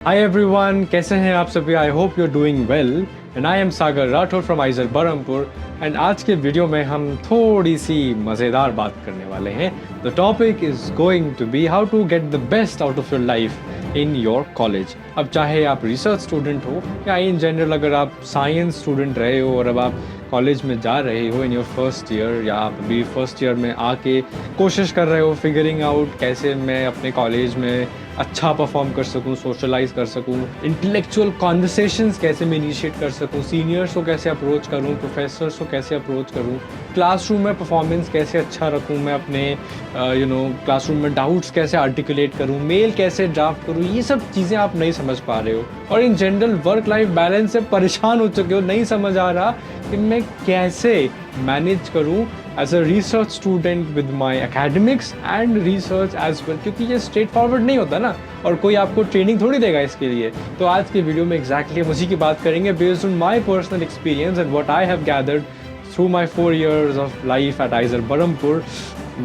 Hi everyone, कैसे हैं आप सभी? I hope you are doing well and I am Sagar Rathore from IISER Berhampur and आज के वीडियो में हम थोड़ी सी मज़ेदार बात करने वाले हैं. The topic is going to be how to get the best out of your life in your college. अब चाहे आप रिसर्च स्टूडेंट हो या इन जनरल अगर आप साइंस स्टूडेंट रहे हो और अब आप कॉलेज में जा रहे हो इन योर फर्स्ट ईयर या आप अभी फर्स्ट ईयर में आके कोशिश कर रहे हो फिगरिंग आउट कैसे मैं अपने कॉलेज में अच्छा परफॉर्म कर सकूं, सोशलाइज कर सकूं, इंटेलेक्चुअल कॉन्वर्सेशंस कैसे मैं इनिशिएट कर सकूं, सीनियर्स को कैसे अप्रोच करूं, प्रोफेसर्स को कैसे अप्रोच करूं, क्लासरूम में परफॉर्मेंस कैसे अच्छा रखूं, मैं अपने क्लासरूम में डाउट्स कैसे आर्टिकुलेट करूं, मेल कैसे ड्राफ्ट करूं, ये सब चीज़ें आप नहीं समझ पा रहे हो और in general work life balance से परेशान हो चुके हो, नहीं समझ आ रहा कि मैं कैसे मैनेज करूं as a research student with my academics and research as well, क्योंकि ये स्ट्रेट फॉरवर्ड नहीं होता ना और कोई आपको ट्रेनिंग थोड़ी देगा इसके लिए. तो आज के वीडियो में एग्जैक्टली हम उसी की बात करेंगे based on my personal experience and what I have gathered through my 4 years of life at Aizer Barampur,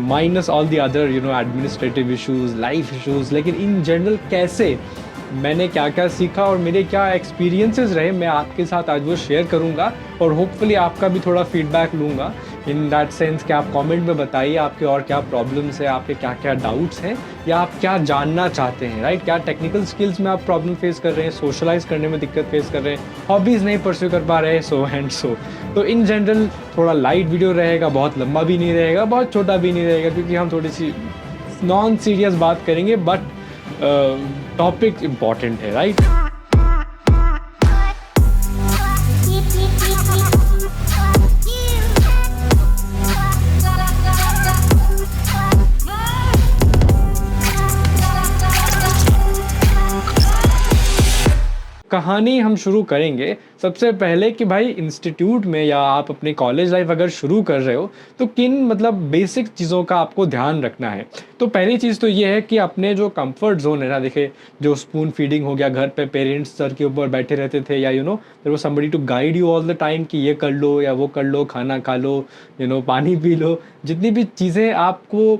minus all the other administrative issues, life issues. लेकिन in general कैसे मैंने क्या क्या सीखा और मेरे क्या एक्सपीरियंसेस रहे मैं आपके साथ आज वो शेयर करूंगा और होपफुली आपका भी थोड़ा फीडबैक लूँगा इन दैट सेंस कि आप कमेंट में बताइए आपके और क्या प्रॉब्लम्स है, आपके क्या क्या डाउट्स हैं या आप क्या जानना चाहते हैं, राइट? क्या टेक्निकल स्किल्स में आप प्रॉब्लम फेस कर रहे हैं, सोशलाइज करने में दिक्कत फेस कर रहे हैं, हॉबीज़ नहीं परस्यू कर पा रहे हैं, सो एंड सो. तो इन जनरल थोड़ा लाइट वीडियो रहेगा, बहुत लंबा भी नहीं रहेगा, बहुत छोटा भी नहीं रहेगा, क्योंकि हम थोड़ी सी नॉन सीरियस बात करेंगे बट टॉपिक इम्पॉर्टेंट है, राइट? कहानी हम शुरू करेंगे सबसे पहले कि भाई इंस्टीट्यूट में या आप अपने कॉलेज लाइफ अगर शुरू कर रहे हो तो किन बेसिक चीज़ों का आपको ध्यान रखना है. तो पहली चीज़ तो ये है कि अपने जो कंफर्ट जोन है ना, देखिए जो स्पून फीडिंग हो गया, घर पे पेरेंट्स सर के ऊपर बैठे रहते थे या there was somebody to guide you all the time कि ये कर लो या वो कर लो, खाना खा लो, पानी पी लो, जितनी भी चीज़ें आपको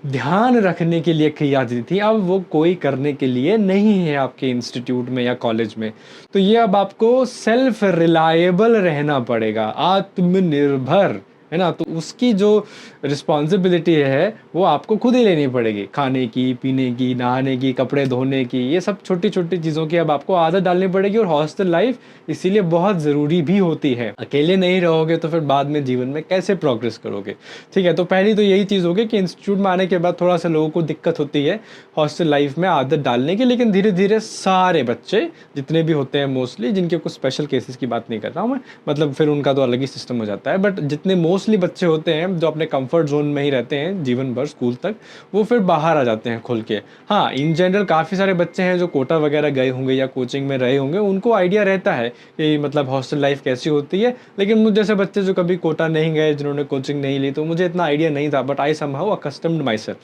ध्यान रखने के लिए की जाती थी अब वो कोई करने के लिए नहीं है आपके इंस्टीट्यूट में या कॉलेज में. तो ये अब आपको सेल्फ रिलायबल रहना पड़ेगा, आत्मनिर्भर, है ना? तो उसकी जो रिस्पॉन्सिबिलिटी है वो आपको खुद ही लेनी पड़ेगी, खाने की, पीने की, नहाने की, कपड़े धोने की, ये सब छोटी छोटी चीज़ों की अब आपको आदत डालनी पड़ेगी. और हॉस्टल लाइफ इसीलिए बहुत ज़रूरी भी होती है. अकेले नहीं रहोगे तो फिर बाद में जीवन में कैसे प्रोग्रेस करोगे? ठीक है, तो पहली तो यही चीज़ होगी कि इंस्टीट्यूट में आने के बाद थोड़ा सा लोगों को दिक्कत होती है हॉस्टल लाइफ में आदत डालने की, लेकिन धीरे धीरे सारे बच्चे जितने भी होते हैं, मोस्टली, जिनके कुछ स्पेशल केसेस की बात नहीं कर रहा हूँ मैं, फिर उनका तो अलग ही सिस्टम हो जाता है, बट जितने मोस्टली बच्चे होते हैं जो अपने कंफर्ट जोन में ही रहते हैं जीवन भर स्कूल तक, वो फिर बाहर आ जाते हैं खुल के. हाँ, इन जनरल काफ़ी सारे बच्चे हैं जो कोटा वगैरह गए होंगे या कोचिंग में रहे होंगे, उनको आइडिया रहता है कि हॉस्टल लाइफ कैसी होती है. लेकिन मुझ जैसे बच्चे जो कभी कोटा नहीं गए, जिन्होंने कोचिंग नहीं ली, तो मुझे इतना आइडिया नहीं था, but I somehow accustomed my self.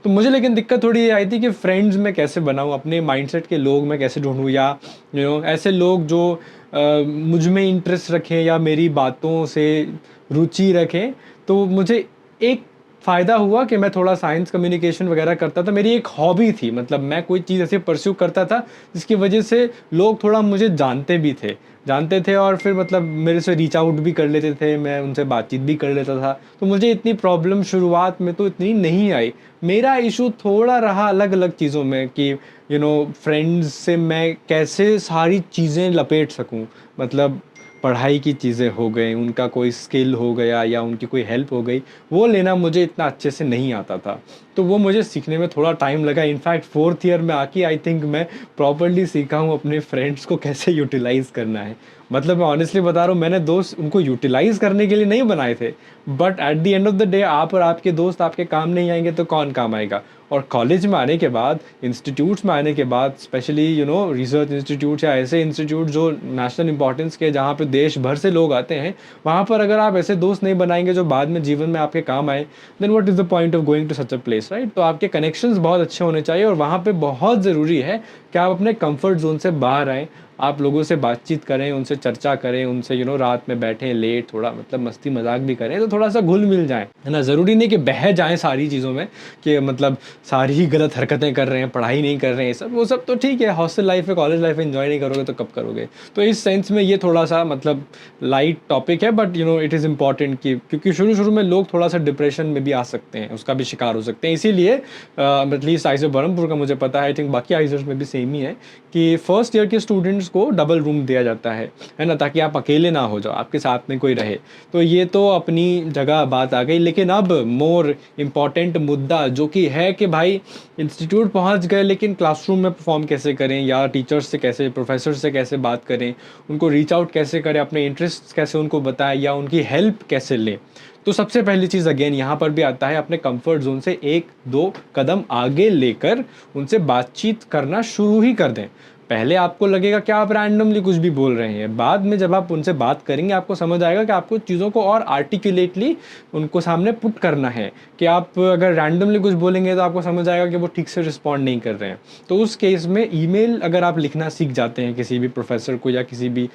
तो मुझे लेकिन दिक्कत थोड़ी ये आई थी कि फ्रेंड्स में कैसे बनाऊँ, अपने माइंडसेट के लोग मैं कैसे ढूंढूँ या ऐसे लोग जो मुझ में इंटरेस्ट रखें या मेरी बातों से रुचि रखें. तो मुझे एक फ़ायदा हुआ कि मैं थोड़ा साइंस कम्युनिकेशन वगैरह करता था, मेरी एक हॉबी थी, मैं कोई चीज़ ऐसे परस्यू करता था जिसकी वजह से लोग थोड़ा मुझे जानते थे और फिर मेरे से रीच आउट भी कर लेते थे, मैं उनसे बातचीत भी कर लेता था. तो मुझे इतनी प्रॉब्लम शुरुआत में तो इतनी नहीं आई. मेरा इशू थोड़ा रहा अलग अलग चीज़ों में कि फ्रेंड्स से मैं कैसे सारी चीज़ें लपेट सकूं, पढ़ाई की चीज़ें हो गई, उनका कोई स्किल हो गया या उनकी कोई हेल्प हो गई, वो लेना मुझे इतना अच्छे से नहीं आता था. तो वो मुझे सीखने में थोड़ा टाइम लगा. इनफैक्ट 4th ईयर में आके आई थिंक मैं प्रॉपर्ली सीखा हूँ अपने फ्रेंड्स को कैसे यूटिलाइज़ करना है. मैं ऑनेस्टली बता रहा हूँ, मैंने दोस्त उनको यूटिलाइज़ करने के लिए नहीं बनाए थे, but at the end of the day आप और आपके दोस्त आपके काम नहीं आएंगे तो कौन काम आएगा. और कॉलेज में आने के बाद, इंस्टीट्यूट्स में आने के बाद, स्पेशली रिसर्च इंस्टीट्यूट या ऐसे इंस्टीट्यूट जो नेशनल इंपॉर्टेंस के, जहाँ पे देश भर से लोग आते हैं, वहाँ पर अगर आप ऐसे दोस्त नहीं बनाएंगे जो बाद में जीवन में आपके काम आए, then what is the point of going to such a place, right? तो आपके कनेक्शंस बहुत अच्छे होने चाहिए और वहाँ पे बहुत ज़रूरी है कि आप अपने कंफर्ट जोन से बाहर आएँ, आप लोगों से बातचीत करें, उनसे चर्चा करें, उनसे रात में बैठें लेट, थोड़ा मतलब मस्ती मजाक भी करें, तो थोड़ा सा घुल मिल जाएं, है ना। ज़रूरी नहीं कि बह जाएं सारी चीज़ों में, कि मतलब सारी ही गलत हरकतें कर रहे हैं, पढ़ाई नहीं कर रहे हैं, सब वो सब तो ठीक है, हॉस्टल लाइफ है, कॉलेज लाइफ एंजॉय नहीं करोगे तो कब करोगे। तो इस सेंस में ये थोड़ा सा मतलब लाइट टॉपिक है, बट इट इज़ इम्पॉर्टेंट कि क्योंकि शुरू शुरू में लोग थोड़ा सा डिप्रेशन में भी आ सकते हैं, उसका भी शिकार हो सकते हैं। इसीलिए एटलीस्ट आइजर बरहमपुर का मुझे पता है, आई थिंक बाकी आइजर्स में भी सेम ही है, कि फर्स्ट ईयर के स्टूडेंट्स को डबल रूम दिया जाता है ना, ताकि आप अकेले ना हो जाओ, आपके साथ में कोई रहे। तो ये तो अपनी जगह बात आ गई, लेकिन अब मोर इम्पॉर्टेंट मुद्दा जो कि है कि भाई इंस्टीट्यूट पहुंच गए, लेकिन क्लासरूम में परफॉर्म कैसे करें, या टीचर्स से कैसे, प्रोफेसर से कैसे बात करें, उनको रीच आउट कैसे करें, अपने इंटरेस्ट कैसे उनको बताएं, या उनकी हेल्प कैसे लें। तो सबसे पहली चीज़ अगेन यहाँ पर भी आता है, अपने कंफर्ट जोन से एक दो कदम आगे लेकर उनसे बातचीत करना शुरू ही कर दें। पहले आपको लगेगा कि आप रैंडमली कुछ भी बोल रहे हैं, बाद में जब आप उनसे बात करेंगे आपको समझ आएगा कि आपको चीज़ों को और आर्टिकुलेटली उनको सामने पुट करना है। कि आप अगर रैंडमली कुछ बोलेंगे तो आपको समझ आएगा कि वो ठीक से रिस्पॉन्ड नहीं कर रहे हैं। तो उस केस में ईमेल अगर आप लिखना सीख जाते हैं किसी भी प्रोफेसर को, या किसी भी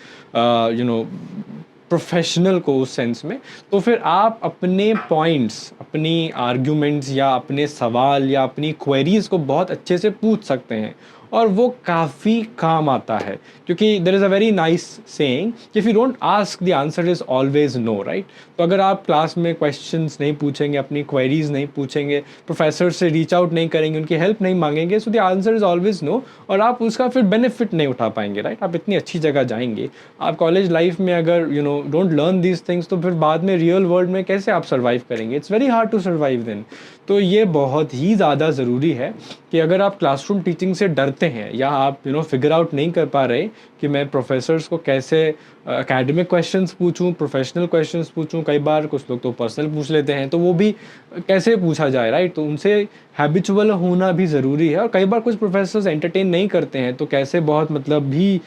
प्रोफेशनल को उस सेंस में, तो फिर आप अपने पॉइंट्स, अपनी आर्ग्यूमेंट्स, या अपने सवाल, या अपनी क्वेरीज़ को बहुत अच्छे से पूछ सकते हैं, और वो काफ़ी काम आता है। क्योंकि there is a very nice saying, if you don't ask the answer is always no, right. तो अगर आप क्लास में क्वेश्चंस नहीं पूछेंगे, अपनी क्वेरीज नहीं पूछेंगे, प्रोफेसर से रीच आउट नहीं करेंगे, उनकी हेल्प नहीं मांगेंगे, so the answer is always no, और आप उसका फिर बेनिफिट नहीं उठा पाएंगे, राइट। आप इतनी अच्छी जगह जाएंगे, आप कॉलेज लाइफ में अगर डोंट लर्न दीज थिंग्स, तो फिर बाद में रियल वर्ल्ड में कैसे आप सर्वाइव करेंगे? It's very hard to survive then. तो ये बहुत ही ज़्यादा ज़रूरी है कि अगर आप क्लासरूम टीचिंग से डरते हैं, या आप फिगर आउट नहीं कर पा रहे कि मैं प्रोफेसर्स को कैसे एकेडमिक क्वेश्चंस पूछूं, प्रोफेशनल क्वेश्चंस पूछूं, कई बार कुछ लोग तो पर्सनल पूछ लेते हैं, तो वो भी कैसे पूछा जाए, राइट। तो उनसे हैबिचुअल होना भी ज़रूरी है। और कई बार कुछ प्रोफेसर्स एंटरटेन नहीं करते हैं, तो कैसे बहुत मतलब भी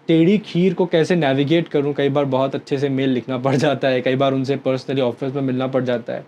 टेढ़ी खीर को कैसे नेविगेट करूं, कई बार बहुत अच्छे से मेल लिखना पड़ जाता है, कई बार उनसे पर्सनली ऑफिस में मिलना पड़ जाता है।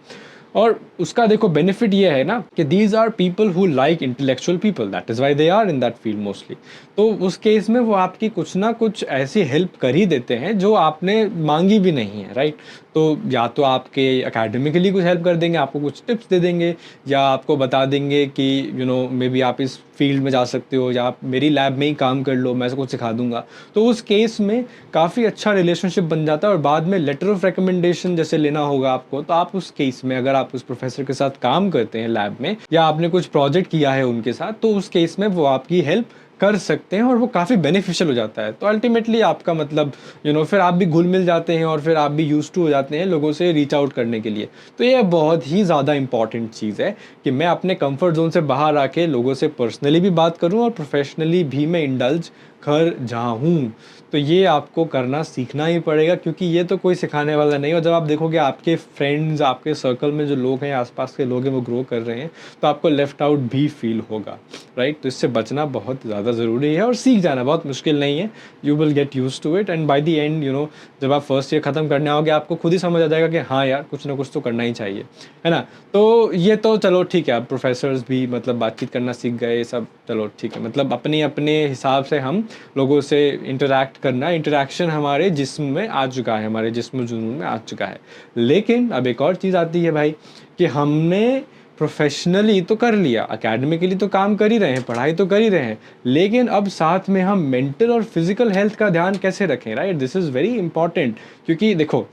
और उसका देखो बेनिफिट ये है ना कि these are people who like intellectual people, that is why they are in that field mostly. तो उस केस में वो आपकी कुछ ना कुछ ऐसी हेल्प कर ही देते हैं जो आपने मांगी भी नहीं है, राइट। तो या तो आपके एकेडमिकली कुछ हेल्प कर देंगे, आपको कुछ टिप्स दे देंगे, या आपको बता देंगे कि मे बी आप इस फील्ड में जा सकते हो, या आप मेरी लैब में ही काम कर लो, मैं कुछ सिखा दूंगा। तो उस केस में काफ़ी अच्छा रिलेशनशिप बन जाता है। और बाद में लेटर ऑफ रिकमेंडेशन जैसे लेना होगा आपको, तो आप उस केस में अगर आप उस प्रोफेसर के साथ काम करते हैं लैब में, या आपने कुछ प्रोजेक्ट किया है उनके साथ, तो उस केस में वो आपकी हेल्प कर सकते हैं, और वो काफ़ी बेनिफिशियल हो जाता है। तो अल्टीमेटली आपका मतलब फिर आप भी घुल मिल जाते हैं, और फिर आप भी यूज टू हो जाते हैं लोगों से रीच आउट करने के लिए। तो ये बहुत ही ज़्यादा इंपॉर्टेंट चीज़ है कि मैं अपने कंफर्ट जोन से बाहर आके लोगों से पर्सनली भी बात करूं, और प्रोफेशनली भी मैं इंडल्ज कर जाऊं। तो ये आपको करना सीखना ही पड़ेगा, क्योंकि ये तो कोई सिखाने वाला नहीं। और जब आप देखोगे आपके फ्रेंड्स, आपके सर्कल में जो लोग हैं, आसपास के लोग हैं, वो ग्रो कर रहे हैं, तो आपको लेफ्ट आउट भी फील होगा, राइट। तो इससे बचना बहुत ज़्यादा ज़रूरी है, और सीख जाना बहुत मुश्किल नहीं है। You will get used to it, and by the end जब आप फर्स्ट ईयर ख़त्म करने आओगे, आपको खुद ही समझ आ जाएगा कि हाँ यार, कुछ ना कुछ तो करना ही चाहिए, है ना। तो ये तो चलो ठीक है, आप प्रोफेसर्स भी मतलब बातचीत करना सीख गए, सब चलो ठीक है, मतलब अपने अपने हिसाब से हम लोगों से इंटरैक्ट करना, इंटरैक्शन हमारे जिस्म में आ चुका है, हमारे जिस्म जुनून में आ चुका है। लेकिन अब एक और चीज़ आती है भाई, कि हमने प्रोफेशनली तो कर लिया, एकेडमिकली तो काम कर ही रहे हैं, पढ़ाई तो कर ही रहे हैं, लेकिन अब साथ में हम मेंटल और फिजिकल हेल्थ का ध्यान कैसे रखें, right. This is very important. क्योंकि देखो,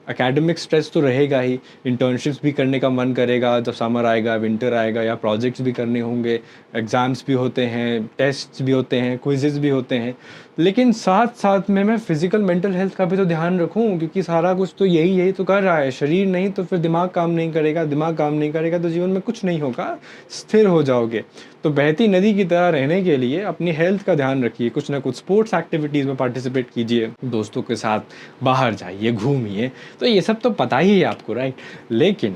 एकेडमिक स्ट्रेस तो रहेगा ही, इंटर्नशिप्स भी करने का मन करेगा जब समर आएगा, विंटर आएगा, या प्रोजेक्ट्स भी करने होंगे, एग्ज़ाम्स भी होते हैं, टेस्ट्स भी होते हैं, क्विज़ेस भी होते हैं। लेकिन साथ साथ में मैं फ़िज़िकल मेंटल हेल्थ का भी तो ध्यान रखूं, क्योंकि सारा कुछ तो यही तो कर रहा है। शरीर नहीं तो फिर दिमाग काम नहीं करेगा, दिमाग काम नहीं करेगा तो जीवन में कुछ नहीं होगा, स्थिर हो जाओगे। तो बहती नदी की तरह रहने के लिए अपनी हेल्थ का ध्यान रखिए, कुछ ना कुछ स्पोर्ट्स एक्टिविटीज़ में पार्टिसिपेट कीजिए, दोस्तों के साथ बाहर जाइए, घूमिए। तो ये सब तो पता ही है आपको, राइट। लेकिन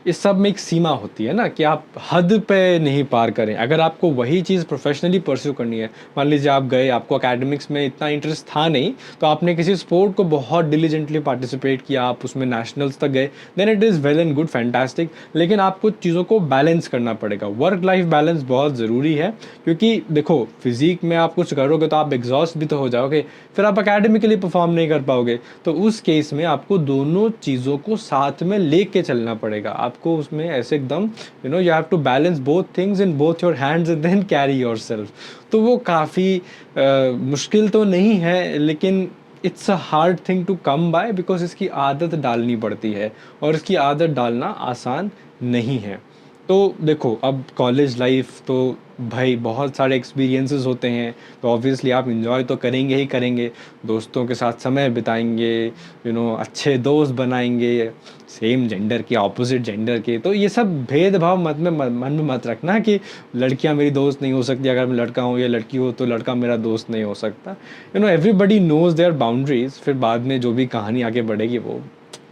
इस सब में एक सीमा होती है ना कि आप हद पे नहीं पार करें। अगर आपको वही चीज़ प्रोफेशनली परस्यू करनी है, मान लीजिए आप गए, आपको एकेडमिक्स में इतना इंटरेस्ट था नहीं, तो आपने किसी स्पोर्ट को बहुत डिलीजेंटली पार्टिसिपेट किया, आप उसमें नेशनल्स तक गए, then it is well and good, fantastic. लेकिन आपको चीज़ों को बैलेंस करना पड़ेगा। वर्क लाइफ बैलेंस बहुत ज़रूरी है, क्योंकि देखो फिजिक में आप कुछ करोगे तो आप एग्जॉस्ट भी तो हो जाओगे, फिर आप अकेडमिकली परफॉर्म नहीं कर पाओगे। तो उस केस में आपको दोनों चीज़ों को साथ में लेके चलना पड़ेगा। आपको उसमें ऐसे एकदम you have to balance both things in both your hands and then carry yourself. तो वो काफ़ी मुश्किल तो नहीं है, लेकिन it's a hard thing to come by, because इसकी आदत डालनी पड़ती है और इसकी आदत डालना आसान नहीं है। तो देखो अब कॉलेज लाइफ तो भाई बहुत सारे एक्सपीरियंसेस होते हैं, तो ऑब्वियसली आप इंजॉय तो करेंगे ही करेंगे, दोस्तों के साथ समय बिताएंगे, अच्छे दोस्त बनाएंगे, सेम जेंडर के, ऑपोजिट जेंडर के। तो ये सब भेदभाव मन में मत रखना कि लड़कियां मेरी दोस्त नहीं हो सकती, अगर मैं लड़का हूँ या लड़की हो तो लड़का मेरा दोस्त नहीं हो सकता। Everybody knows their boundaries. फिर बाद में जो भी कहानी आगे बढ़ेगी वो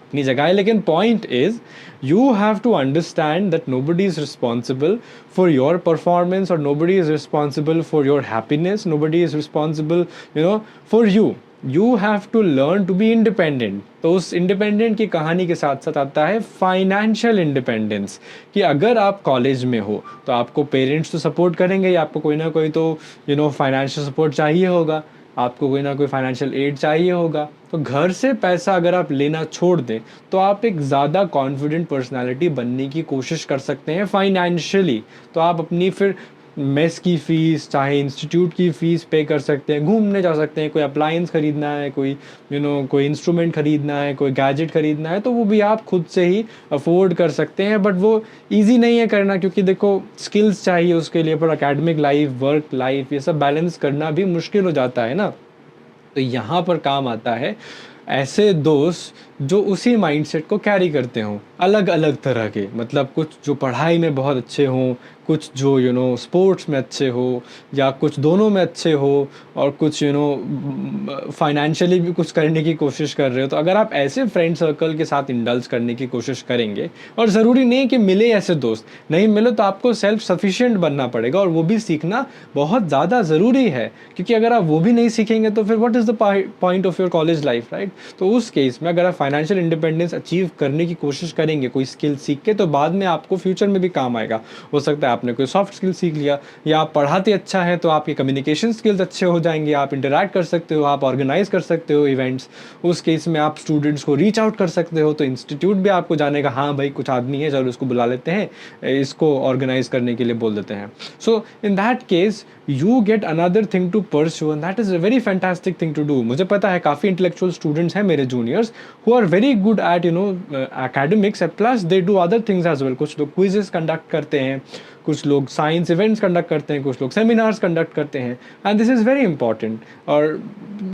अपनी जगह है, लेकिन point is you have to understand that nobody is responsible for your performance, और nobody is responsible for your happiness, nobody is responsible for you have to learn to be independent. तो उस इंडिपेंडेंट की कहानी के साथ साथ आता है फाइनेंशियल इंडिपेंडेंस, कि अगर आप कॉलेज में हो तो आपको पेरेंट्स तो सपोर्ट करेंगे ही, आपको कोई ना कोई तो फाइनेंशियल सपोर्ट चाहिए होगा, आपको कोई ना कोई फाइनेंशियल एड चाहिए होगा। तो घर से पैसा अगर आप लेना छोड़ दें तो आप एक ज़्यादा कॉन्फिडेंट पर्सनालिटी बनने की कोशिश कर सकते हैं फाइनेंशियली। तो आप अपनी फिर मेस की फ़ीस, चाहे इंस्टीट्यूट की फ़ीस पे कर सकते हैं, घूमने जा सकते हैं, कोई अप्लायंस ख़रीदना है, कोई कोई इंस्ट्रूमेंट ख़रीदना है, कोई गैजेट ख़रीदना है, तो वो भी आप खुद से ही अफोर्ड कर सकते हैं। बट वो ईजी नहीं है करना, क्योंकि देखो स्किल्स चाहिए उसके लिए, पर एकेडमिक लाइफ, वर्क लाइफ, ये सब बैलेंस करना भी मुश्किल हो जाता है ना। तो यहाँ पर काम आता है ऐसे दोस्त जो उसी माइंडसेट को कैरी करते हों, अलग अलग तरह के, मतलब कुछ जो पढ़ाई में बहुत अच्छे हों, कुछ जो स्पोर्ट्स में अच्छे हो, या कुछ दोनों में अच्छे हो, और कुछ फाइनेंशियली भी कुछ करने की कोशिश कर रहे हो। तो अगर आप ऐसे फ्रेंड सर्कल के साथ इंडल्ज करने की कोशिश करेंगे, और ज़रूरी नहीं कि मिले ऐसे दोस्त, नहीं मिले तो आपको सेल्फ सफिशिएंट बनना पड़ेगा, और वो भी सीखना बहुत ज़्यादा ज़रूरी है, क्योंकि अगर आप वो भी नहीं सीखेंगे तो फिर what is the point of your college life, right. तो उस केस में अगर आप फाइनेंशियल इंडिपेंडेंस अचीव करने की कोशिश करेंगे कोई स्किल सीख के, तो बाद में आपको फ्यूचर में भी काम आएगा। हो सकता है आपने कोई सॉफ्ट स्किल सीख लिया, या आप पढ़ाते अच्छा है तो आपके कम्युनिकेशन स्किल्स अच्छे हो जाएंगे, आप इंटरैक्ट कर सकते हो, आप ऑर्गेनाइज कर सकते हो इवेंट्स। उस केस में आप स्टूडेंट्स को रीच आउट कर सकते हो, तो इंस्टीट्यूट भी आपको जानेगा, हाँ भाई कुछ आदमी है, चलो इसको बुला लेते हैं, इसको ऑर्गेनाइज करने के लिए बोल देते हैं। So in that case you get another thing to pursue, and that is a very fantastic thing to do. मुझे पता है काफ़ी इंटेलेक्चुअल स्टूडेंट्स हैं मेरे juniors who are very good at academics, plus they do other things as well. कुछ लोग quizzes conduct करते हैं, कुछ लोग साइंस इवेंट्स कंडक्ट करते हैं, कुछ लोग सेमिनार्स कंडक्ट करते हैं, and this is very important. और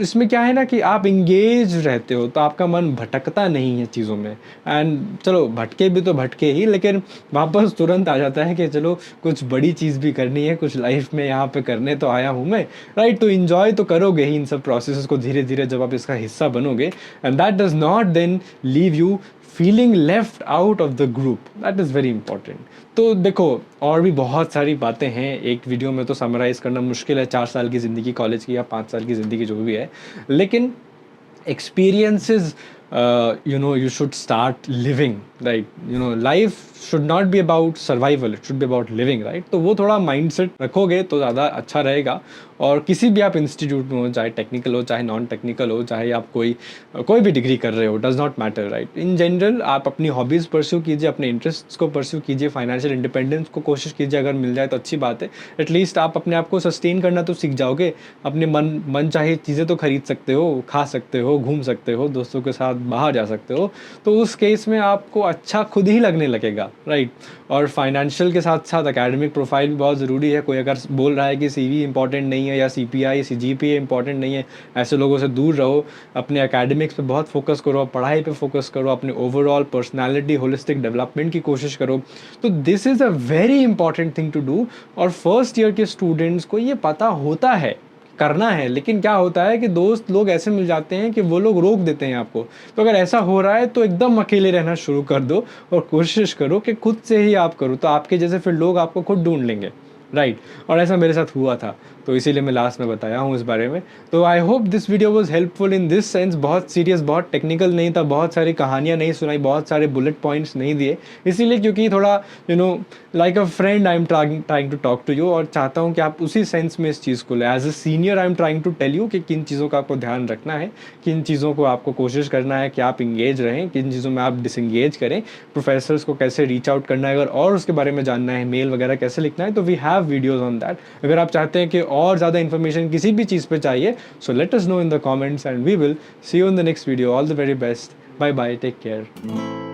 इसमें क्या है ना कि आप इंगेज रहते हो तो आपका मन भटकता नहीं है चीज़ों में, एंड चलो भटके भी तो भटके ही, लेकिन वापस तुरंत आ जाता है कि चलो कुछ बड़ी चीज़ भी करनी है, कुछ लाइफ में यहाँ पे करने तो आया हूँ मैं, राइट। तो इन्जॉय तो करोगे ही इन सब प्रोसेस को धीरे धीरे जब आप इसका हिस्सा बनोगे, and that does not then leave you feeling left out of the group. That is very important. तो देखो और भी बहुत सारी बातें हैं, एक वीडियो में तो समराइज़ करना मुश्किल है, 4 साल की ज़िंदगी कॉलेज की या 5 साल की ज़िंदगी जो भी है, लेकिन experiences, you should start living, right। life should not be about survival, it should be about living, right। तो वो थोड़ा माइंडसेट रखोगे तो ज़्यादा अच्छा रहेगा। और किसी भी आप इंस्टीट्यूट में हो, चाहे टेक्निकल हो चाहे नॉन टेक्निकल हो, चाहे आप कोई भी डिग्री कर रहे हो, does not matter, right. In general आप अपनी हॉबीज़ परस्यू कीजिए, अपने इंटरेस्ट्स को परस्यू कीजिए, फाइनेंशियल इंडिपेंडेंस को कोशिश कीजिए, अगर मिल जाए तो अच्छी बात है। एटलीस्ट आप अपने आप को सस्टेन करना तो सीख जाओगे, अपने मन चाहे चीज़ें तो खरीद सकते हो, खा सकते हो, घूम सकते हो, दोस्तों के साथ बाहर जा सकते हो। तो उस केस में आपको अच्छा खुद ही लगने लगेगा, राइट। और फाइनेंशियल के साथ साथ एकेडमिक प्रोफाइल भी बहुत ज़रूरी है। कोई अगर बोल रहा है कि सीवी इंपॉर्टेंट नहीं है, या सीपीआई सीजीपीए इंपॉर्टेंट नहीं है, ऐसे लोगों से दूर रहो, अपने एकेडमिक्स पे बहुत फोकस करो, पढ़ाई पे फोकस करो, अपने ओवरऑल पर्सनालिटी होलिस्टिक डेवलपमेंट की कोशिश करो। तो this is a very important thing to do. और फर्स्ट ईयर के स्टूडेंट्स को ये पता होता है करना है, लेकिन क्या होता है कि दोस्त लोग ऐसे मिल जाते हैं कि वो लोग रोक देते हैं आपको। तो अगर ऐसा हो रहा है तो एकदम अकेले रहना शुरू कर दो और कोशिश करो कि खुद से ही आप करो, तो आपके जैसे फिर लोग आपको खुद ढूँढ लेंगे, राइट। और ऐसा मेरे साथ हुआ था, तो इसीलिए मैं लास्ट में बताया हूँ इस बारे में। तो I hope this video was helpful in this sense, बहुत सीरियस, बहुत टेक्निकल नहीं था, बहुत सारी कहानियाँ नहीं सुनाई, बहुत सारे बुलेट पॉइंट्स नहीं दिए, इसीलिए क्योंकि थोड़ा like a friend I am trying to talk to you, और चाहता हूँ कि आप उसी सेंस में इस चीज़ को ले। As a senior I am trying to tell you कि किन चीज़ों का आपको ध्यान रखना है, किन चीज़ों को आपको कोशिश करना है कि आप इंगेज रहें, किन चीज़ों में आप डिसंगेज करें, प्रोफेसर्स को कैसे रीच आउट करना है, अगर और उसके बारे में जानना है, मेल वगैरह कैसे लिखना है, तो we have videos on that. अगर आप चाहते हैं कि और ज़्यादा इन्फॉर्मेशन किसी भी चीज़ पे चाहिए, so let us know in the comments and we will see you in the next video. All the very best, bye bye, take care.